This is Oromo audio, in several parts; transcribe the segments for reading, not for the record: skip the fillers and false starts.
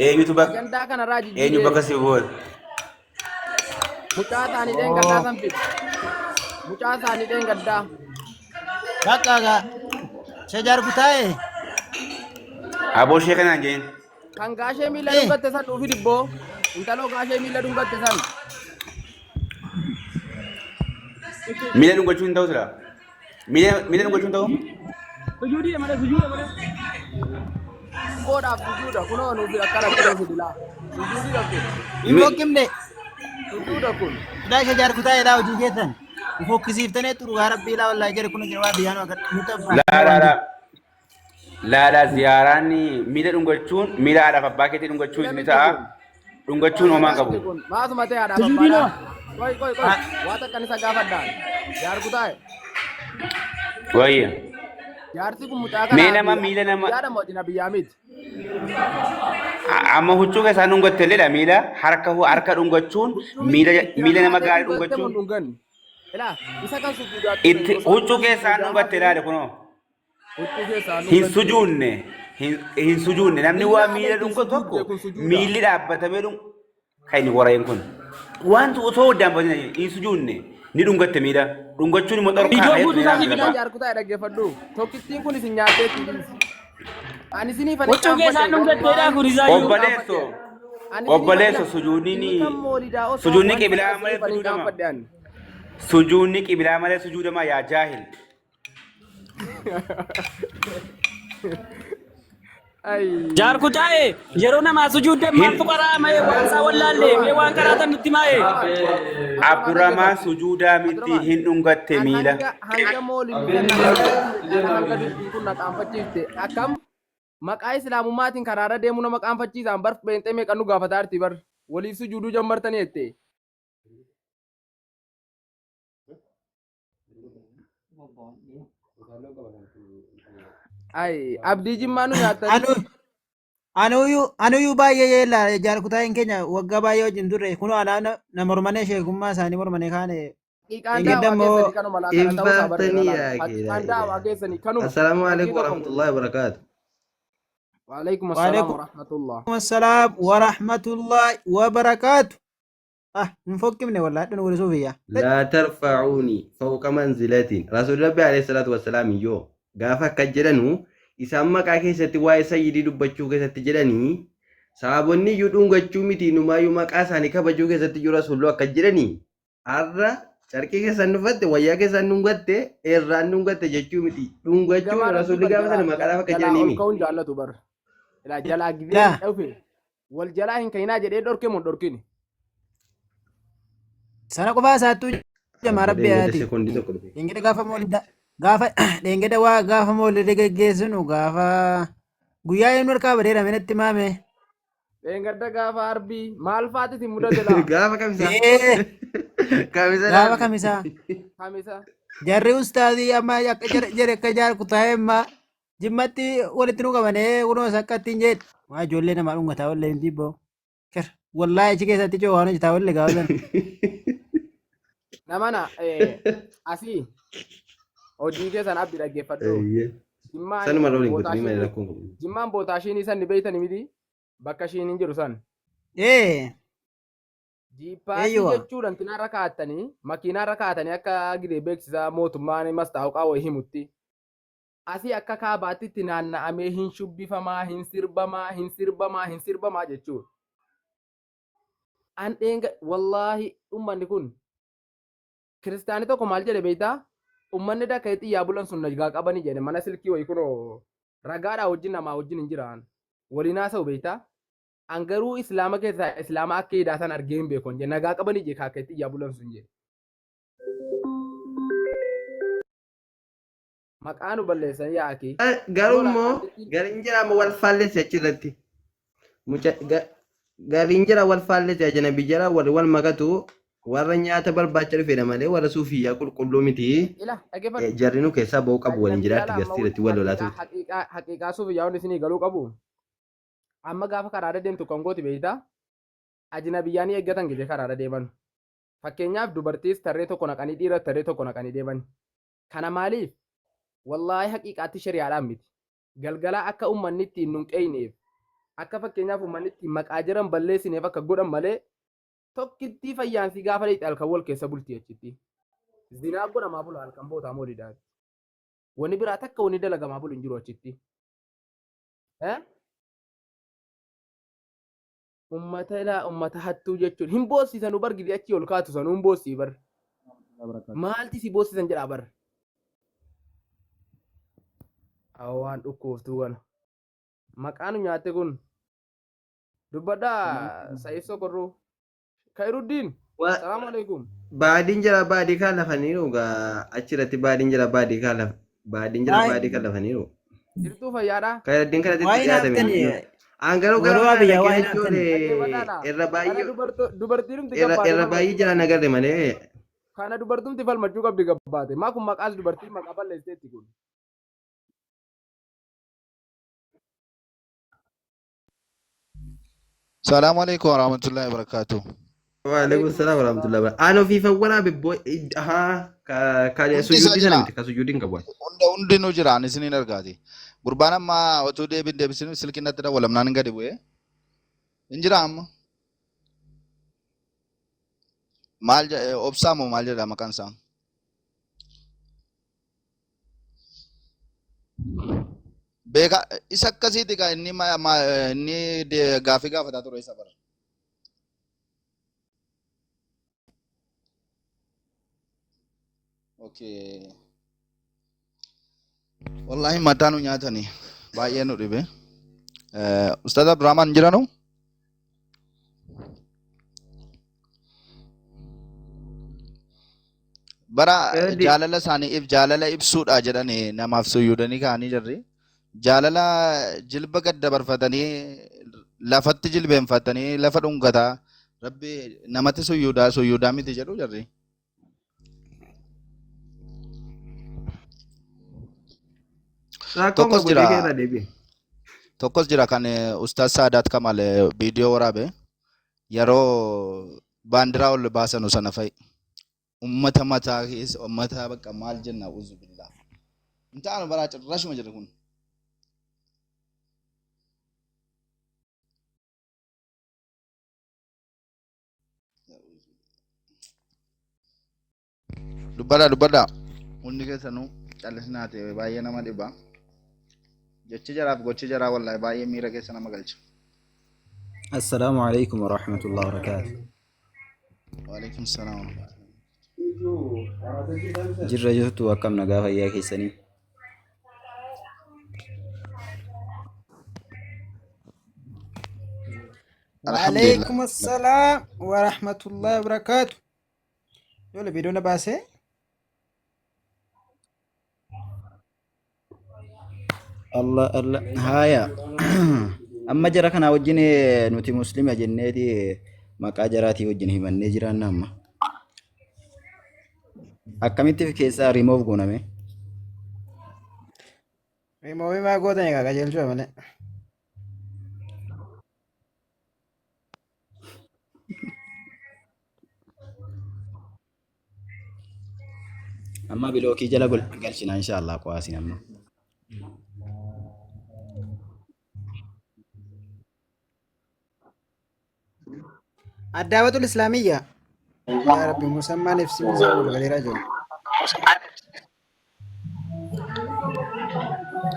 eenyutu bakka si bood mucaa isaanii dheen gaddaa san fide mucaa isaanii dheen gaddaa bakka shajar kutaa'e aboo ishee kanaan jeen kan gaashee miila dhungatte san dhuufi dibboo intaloo gaashee miila dhungatte san miila dhungachuun ta'u sira miila dhungachuun ta'u sujuudii malee boodhaaf sujuuda kunoo nuufi akkana kudee fidilaa sujuudii dhabde immoo kimne sujuuda kun daa shajar kutaa'e daa hojii keessan fokkisiiftanii turugaa rabbii laa wallaahi jere kun jira waa biyyaanoo akka laala ziyaaraan miila dhungachuun miila haadhaaf abbaa keetii dhungachuun ni ta'a dhungachuun homaa qabu maasuma ta'e haadhaaf abbaa koy waa takkan isa gaafadhaan yaar kutaa'e wayya jaarsi kun mucaa kana mee nama miila nama yaada mootina biyyaa miti amma huccuu keessaa dhungatte illee miila harka dhungachuun miila nama gaarii dhungachuun ilaa isa kan sujuudaa itti huccuu keessaa dhungatte ilaale kunoo hin sujuunne namni waa miila dhungatu tokko miilli dhaabbatamee kan inni warreen kun wanti osoo waddaan batina hin sujuunne ni dhungatte miila dhungachuun immoo xorqaa jaarkutaa dhaggeeffadhu tokkittiin kun isin nyaateetti ani isinii fane huccuu keessaa dhungatteedha kun isaayyuu obboleesso sujuunni qibilaa malee sujuudama sujuunni qibilaa malee sujuudama yaa jaahil jaarkutaa'e yeroo namaa sujuudde maal fuqaraa mee waan isaa wallaallee mee waan karaatan nutti maa'e abdurrahmaan sujuudaa miti hin dhungatte miila hanga mooliin hanga dubbii kun na qaanfachiifte akkam maqaa islaamummaatiin karaarra deemu nama qaanfachiisaan bar beenxee meeqa nu gaafataa jirti bar waliif sujuuduu jammartanii jette ay abdii jimmaa nu nyaattan anuyyuu baay'ee yeella jaarkutaan keenya waggaa baay'ee wajjin turre kunoo anaa na mormanee sheekummaa isaanii mormanee kaane Assalamu alaikum warahmatullahi wabarakatuh. Waalaikum assalam warahmatullah. Assalam warahmatullahi wabarakatuh. Nfokimne wallahi dun wala sofiya. La tarfa'uni fawqa manzilatin. Rasul Rabbi alayhi salatu wassalam yo gaafa akka jedhanu isaan maqaa keessatti waa'ee sayyidii dubbachuu keessatti jedhanii saabonni iyyuu dhungachuu miti numaayyuu maqaa isaanii kabajuu keessatti jiru rasuullu akka jedhanii har'a carqii keessan dhufatte wayyaa keessan dhungatte irraan dhungatte jechuu miti dhungachuun rasuulli gaafa sana maqaadhaaf akka jedhanii mi. Ol jaallatu bar ila jalaa gibee dhufe wal jalaa hin kainaa jedhee dhorke mun dhorkini. Sana qofaa isaattuu jamaa rabbi yaati. Ingida gaafa moolidda gaafa dengeda waa gaafa moolidda geggeessinu gaafa guyyaa inni harkaa badeera minatti maame. Dengedda gaafa arbii maal faatiti mudate laa. Gaafa kamisaa. Gaafa kamisaa. Kamisaa. Jarri ustaazii amma akka jere akka jaar kutaa'e amma jimmatti walitti nu qabanee kunuunsa akka ittiin jedhu. Waa ijoollee namaa dhungataa wallee hin dhiibboo. Wallaahi achi keessatti ijoo waan hojjetaa wallee gaafatan. Namana asii hojii keessan abdi dhaggeeffadhu. Jimmaan bootaa ishiin san ni beeytan miti bakka ishiin hin jiru san. Jiippaasii jechuudhaan kinaarra kaa'attanii makiinaarra kaa'atanii akka gidee beeksisaa mootummaan mastaa'uqaa wayii himutti. Asii akka kaabaatti naanna'amee hin shubbifamaa hin sirbamaa jechuudha. An dheenga wallaahi ummanni kun kiristaanii tokko maal jedhe beeytaa ummanni dakka xiyyaa bulan sun nagaa qabanii jedhe mana silkii wayii kunoo ragaadhaa wajjin namaa wajjin hin jiraan waliin haasa'u beeytaa an garuu islaama keessaa islaama akka hidhaatan argee hin beekon jedhe nagaa qabanii jedhe kaakka xiyyaa bulan sun jedhe. Maqaa nu balleessan yaa'aki. Garuu immoo gariin jiraama wal faallesse achirratti. Gariin jira wal faallesse ajanabi jira wal makatu warra nyaata barbaacha dhufedha malee warra suufiyyaa qulqulluu miti. Jarri nu keessaa ba'uu qabu waliin jiraatti garsiirratti wal lolaatu. Haqiiqaa suufiyyaa hundi isinii galuu qabu. Amma gaafa karaarra deemtu kongooti beeytaa ajnabiyyaan eeggatan gise karaarra deeman. Fakkeenyaaf dubartiis tarree tokko naqanii dhiira tarree tokko naqanii deeman. Kana maaliif? Wallaahi haqiiqaatti shari'aadhaan miti. Galgala akka uummanni ittiin nun qeeyneef akka fakkeenyaaf uummanni itti maqaa jiran balleessineef akka godhan malee tokkitti fayyaansi gaafa dheedhi halkan wal keessa bulti achitti. Zinaa godhamaa bula halkan bootaa mooliidhaan. Wanni biraa takka wanni dalagamaa bulu hin jiru achitti. Uummata hattuu jechuun hin boossisan bar gidi achi ol kaatu sanuu hin boossii bar. Maalti si boossisan jedhaa bar. Waan dhukkuuftuu kana. Maqaan nyaatte kun dubbadhaa Sa'iif Sokorruu. Khairuddin. Salaamu alaikum. Baadiin jira baadii kan lafaniiru achirratti baadiin jira baadii kan lafaniiru. Jirtuu fayyaadhaa. Khairuddin kanatti dhiyaatame. Angaruu gara irra baay'ee jira nagarre malee. Kana dubartumti falmachuu qabdi gabbaate. Maa kun maqaas dubartii maqaa balleesseetti kun. Assalamu alaikum warahmatullahi wabarakatuh. Waalaikum salam warahmatullahi wabarakatuh. Ano fifa wala bebbo ka sujudi sana miti ka sujudin qabu. Hundi nu jira ani sinin argaati. Gurbaan amma otoo deebisinu silkiin natti dawalamnaan gadi bu'ee. Hin jira amma. Maal obsaa moo maal jedha maqaan isaa? Beeka isa akkasiiti kaa inni gaafii gaafataa ture isa bara. Okay. Wallahi mataa nu nyaatanii baay'ee nu dhibe. Ustaz Abdurrahman jiranu? Bara jaalala isaaniif jaalala ibsuudha jedhanii namaaf suyyuudanii ka'anii jirri. Jaalala jilba gad dabarfatanii lafatti jilbeenfatanii lafa dhungataa rabbi namatti suyyuudaa miti jedhu jirri. Tokkos jira kan Ustaz Saadaat Kamal viidiyoo waraabe yeroo baandiraa ol baasanu sana fa'i. Ummata mataa keessa ummata bakka maal jenna uzu billah. Intaan baraa cirrashuma jira kun. Dubbadha. Hundi keessanuu callisnaa ta'e baay'ee nama dhiba. Jechi jaraaf gochi jaraa wallahi baay'ee miira keessa nama galcha. Assalamu alaikum warahmatullahi wabarakatuh. Wa alaikum salaam. Jirra jirtu akkam nagaa fayyaa keessanii. Waalaikum assalam warahmatullahi wabarakatuh. Yole video na baase. Allah haya. Amma jara kana wajjin nuti muslima jenneeti maqaa jaraatii wajjin himannee jiraanna amma. Akkamitti keessaa remove gooname? Remove maa gootanii kaa qajeelchuu malee. Amma bilookii jala galchina inshallah qo'aasin amma. Addaawatul Islaamiyya. Yaa Rabbi musammaan ibsi musaa wal galeeraa jiru.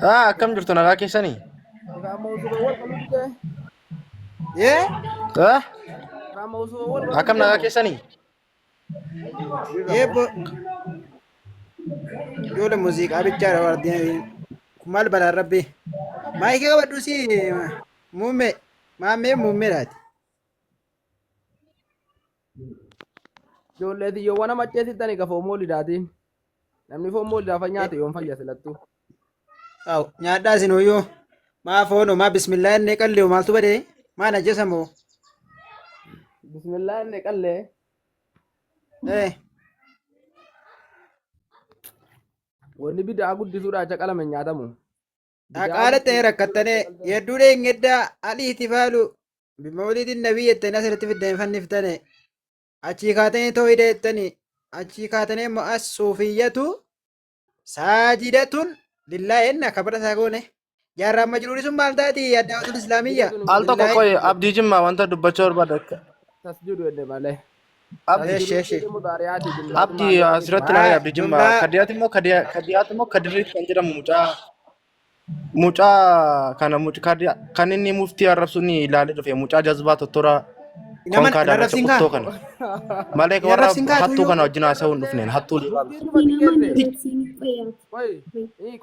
Akkam jirtu nagaa keessanii? Yee? Akkam nagaa keessanii? Yee Yole muuziqaa bichaadha wardiin maal balaan rabbi. Maayikii qabadhu si muummee maammee muummeedhaati. Ijoollee xiyyoowwan nama ceesitanii gafoo moolidaatiin. Namni foon moolidaaf nyaate yoon fayya silattu. Aw nyaadhaa isin hoyyoo maa foonoo maa bismillaa inni qallee maaltu badee maa najjesa moo? Bismillaa inni qallee. Wanni bidaa guddisuudhaan caqalame nyaatamu. Dhaqaala ta'e rakkattane hedduudha hin eddaa aliiti faalu bimooliitiin nabii jettanii asirratti fiddeen fanniftane achii kaatanii ta'uu hidheettanii achii kaatanii immoo as suufiyyatu saajidatun lillaa enna kabara isaa goone Jaarraa majnuuni sun maal taati addawatul islaamiyya. Al tokko qoy abdii jimmaa wanta dubbachuu barbaada. tasjudu enne malee. Eesh. Abdii asirratti naa abdii jimmaa kadiyaati immoo kadiriitti kan jedhamu mucaa kana kan inni muftii arrabsuun ilaalee dhufe mucaa jazbaa tottora konkaadhaa irratti kuttoo kana. Malee warra hattuu kana wajjin haasa'uun dhufneen hattuu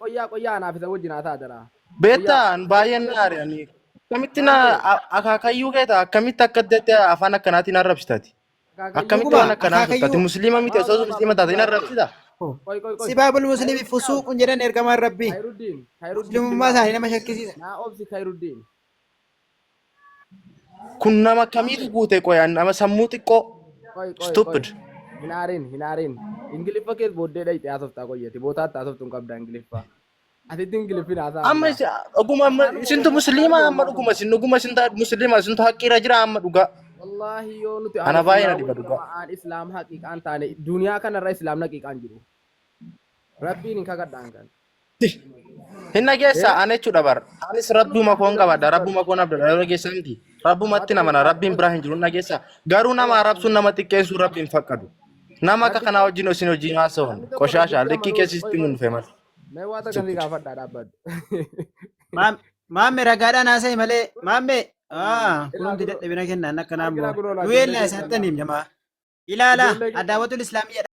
Qoyyaa anaaf isa wajjin haa taatara. beektaan baay'een naari'anii akkamitti akaakayyuu keeta akkamitti akka addatti afaan akkanaatiin arrabsitati. Akkamitti waan akkanaa fudhate musliima miti osoo musliima taateen arrabsita. Sibaabul muslimi fusuuqun jedhan ergamaan rabbii. Muslimummaa isaanii nama shakkisiisa. Naa obsi Khairuddin. Kun nama kamiitu guute qoyaan nama sammuu xiqqoo stupid. Hinaarin. Ingiliffa keessa booddee dhayite haasoftaa qoyyate bootaatti haasoftuu hin qabda Ingiliffa. Asitti Ingiliffin haasaa. Amma dhuguma isintu musliima amma dhuguma isin musliima isintu haqqiira jira amma dhugaa. Wallahi yoo nuti Ana baay'ee na dhiba dhugaa. Islaam haqiiqaan taane duniyaa kanarra Islaamni haqiiqaan jiru. Rabbiin hin kakadhaan kan. Hinna geessa ana jechuudha bar. Anis rabbuma koon qabadha rabbuma koon abdadha yeroo geessa miti. Rabbumatti namana rabbiin biraa hin jiru na geessa. Garuu nama arrabsuun nama xiqqeessuu rabbiin fakkadu. Nama akka kanaa wajjin osin hojii haasa'uun qoshaashaa likkii keessatti mun dhufe mala. Mee waan takkasii gaafadhaa dhaabbadhu. Maamme ragaadhaan haasa'e malee maamme kunuunti dadhabina kennaan akkanaan boo. Du'eellaa isaatti niim namaa. Ilaala adaawatul islaamiyya.